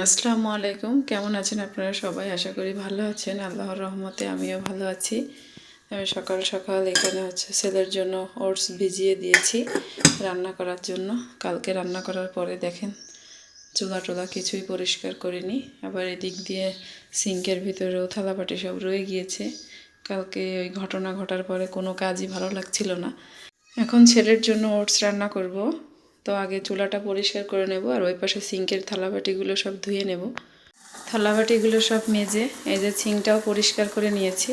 আসসালামু আলাইকুম। কেমন আছেন আপনারা সবাই? আশা করি ভালো আছেন। আল্লাহর রহমতে আমিও ভালো আছি। আমি সকাল সকাল এখানে ছেলের জন্য ওটস ভিজিয়ে দিয়েছি রান্না করার জন্য। কালকে রান্না করার পরে দেখেন চুলা টোলা কিছুই পরিষ্কার করিনি। আবার এদিক দিয়ে সিঙ্কের ভিতরেও থালাবাটি সব রয়ে গিয়েছে। কালকে ওই ঘটনা ঘটার পরে কোনো কাজই ভালো লাগছিল না। এখন ছেলের জন্য ওটস রান্না করব। তো আগে চুলাটা পরিষ্কার করে নেব, আর ওই পাশে সিঙ্কের থালাবাটিগুলো সব ধুয়ে নেব। থালাবাটিগুলো সব মেজে এই যে সিঙ্কটাও পরিষ্কার করে নিয়েছি,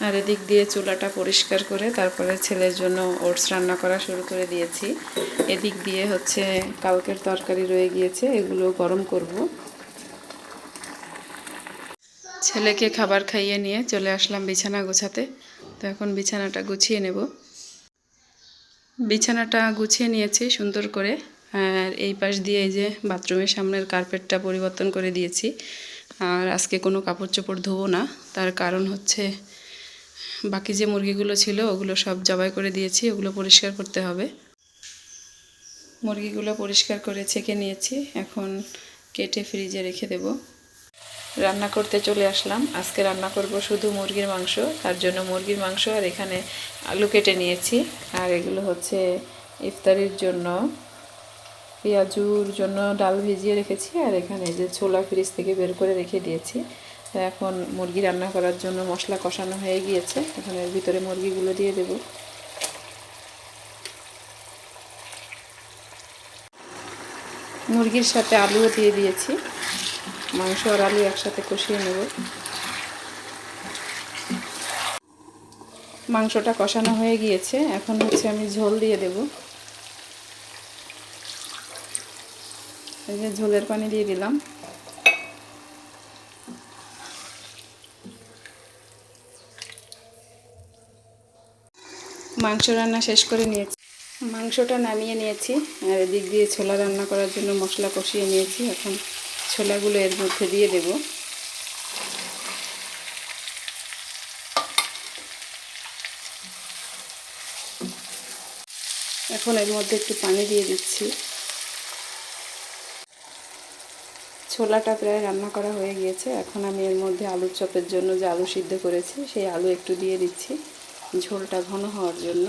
আর এদিক দিয়ে চুলাটা পরিষ্কার করে তারপরে ছেলের জন্য ওটস রান্না করা শুরু করে দিয়েছি। এদিক দিয়ে কালকের তরকারি রয়ে গিয়েছে, এগুলো গরম করব। ছেলেকে খাবার খাইয়ে নিয়ে চলে আসলাম বিছানা গোছাতে। তো এখন বিছানাটা গুছিয়ে নেব। বিছানাটা গুছিয়ে নিয়েছি সুন্দর করে, আর এই পাশ দিয়ে এই যে বাথরুমের সামনের কার্পেটটা পরিবর্তন করে দিয়েছি। আর আজকে কোনো কাপড় চোপড় ধোবো না, তার কারণ বাকি যে মুরগিগুলো ছিল ওগুলো সব জবাই করে দিয়েছি, ওগুলো পরিষ্কার করতে হবে। মুরগিগুলো পরিষ্কার করে ছেঁকে নিয়েছি, এখন কেটে ফ্রিজে রেখে দেব। রান্না করতে চলে আসলাম। আজকে রান্না করব শুধু মুরগির মাংস। তার জন্য মুরগির মাংস আর এখানে আলু কেটে নিয়েছি। আর এগুলো ইফতারির জন্য পেঁয়াজুর জন্য ডাল ভিজিয়ে রেখেছি, আর এখানে যে ছোলা ফ্রিজ থেকে বের করে রেখে দিয়েছি। তো এখন মুরগি রান্না করার জন্য মশলা কষানো হয়ে গিয়েছে, এখন এর ভিতরে মুরগিগুলো দিয়ে দেব। মুরগির সাথে আলুও দিয়ে দিয়েছি, মাংস আর আলু একসাথে কষিয়ে নেব। মাংসটা কষানো হয়ে গিয়েছে, এখন আমি ঝোল দিয়ে দেব। এই যে ঝোলের পানি দিয়ে দিলাম। মাংস রান্না শেষ করে নিয়েছি, মাংসটা নামিয়ে নিয়েছি, আর এদিক দিয়ে ছোলা রান্না করার জন্য মশলা কষিয়ে নিয়েছি। এখন ছোলাগুলো এর মধ্যে দিয়ে দেব। এখন এর মধ্যে একটু পানি দিয়ে দিচ্ছি। ছোলাটা প্রায় রান্না করা হয়ে গিয়েছে, এখন আমি এর মধ্যে আলুর চপের জন্য যে আলু সিদ্ধ করেছি সেই আলু একটু দিয়ে দিচ্ছি ঝোলটা ঘন হওয়ার জন্য।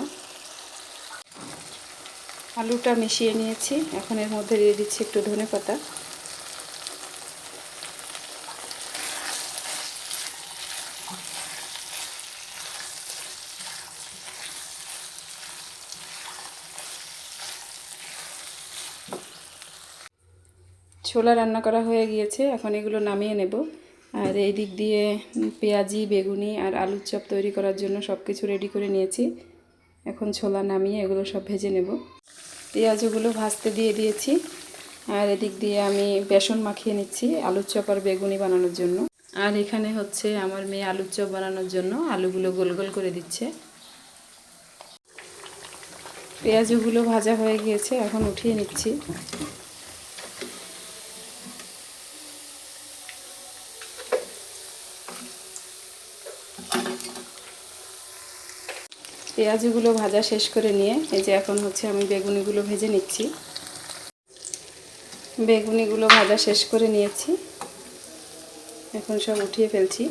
আলুটা মিশিয়ে নিয়েছি, এখন এর মধ্যে দিয়ে দিচ্ছি একটু ধনেপাতা। ছোলা রান্না করা হয়ে গিয়েছে, এখন এগুলো নামিয়ে নেব। আর এই দিক দিয়ে পেঁয়াজি, বেগুনি আর আলুর চপ তৈরি করার জন্য সব কিছু রেডি করে নিয়েছি। এখন ছোলা নামিয়ে এগুলো সব ভেজে নেব। পেঁয়াজগুলো ভাজতে দিয়ে দিয়েছি, আর এদিক দিয়ে আমি বেসন মাখিয়ে নিচ্ছি আলুর চপ আর বেগুনি বানানোর জন্য। আর এখানে আমার মেয়ে আলুর চপ বানানোর জন্য আলুগুলো গোল গোল করে দিচ্ছে। পেঁয়াজগুলো ভাজা হয়ে গিয়েছে, এখন উঠিয়ে নিচ্ছি। পেঁয়াজগুলো ভাজা শেষ করে নিয়ে এই যে এখন আমি বেগুনিগুলো ভেজে নিচ্ছি। বেগুনিগুলো ভাজা শেষ করে নিয়েছি, এখন সব উঠিয়ে ফেলছি।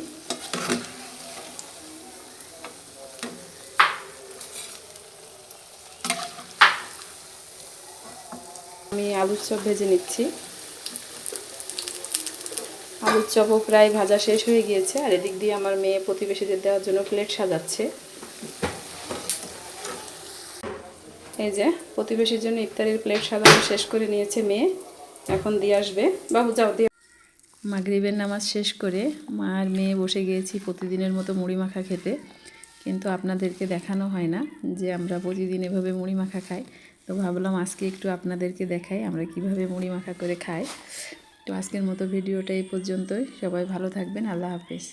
আমি আলুর চপ ভেজে নিচ্ছি। আলুর চপও প্রায় ভাজা শেষ হয়ে গিয়েছে, আর এদিক দিয়ে আমার মেয়ে প্রতিবেশীদের দেওয়ার জন্য প্লেট সাজাচ্ছে। এই যে প্রতিবেশীর জন্য ইফতারির প্লেট সাজানো শেষ করে নিয়েছে মেয়ে, এখন দিয়ে আসবে। বাবু যাও দিয়ে। মাগরিবের নামাজ শেষ করে মা আর মেয়ে বসে গিয়েছি প্রতিদিনের মতো মুড়ি মাখা খেতে, কিন্তু আপনাদেরকে দেখানো হয় না যে আমরা প্রতিদিন এভাবে মুড়ি মাখা খাই। তো ভাবলাম আজকে একটু আপনাদেরকে দেখাই আমরা কিভাবে মুড়ি মাখা করে খাই। তো আজকের মতো ভিডিওটা এই পর্যন্তই। সবাই ভালো থাকবেন। আল্লাহ হাফেজ।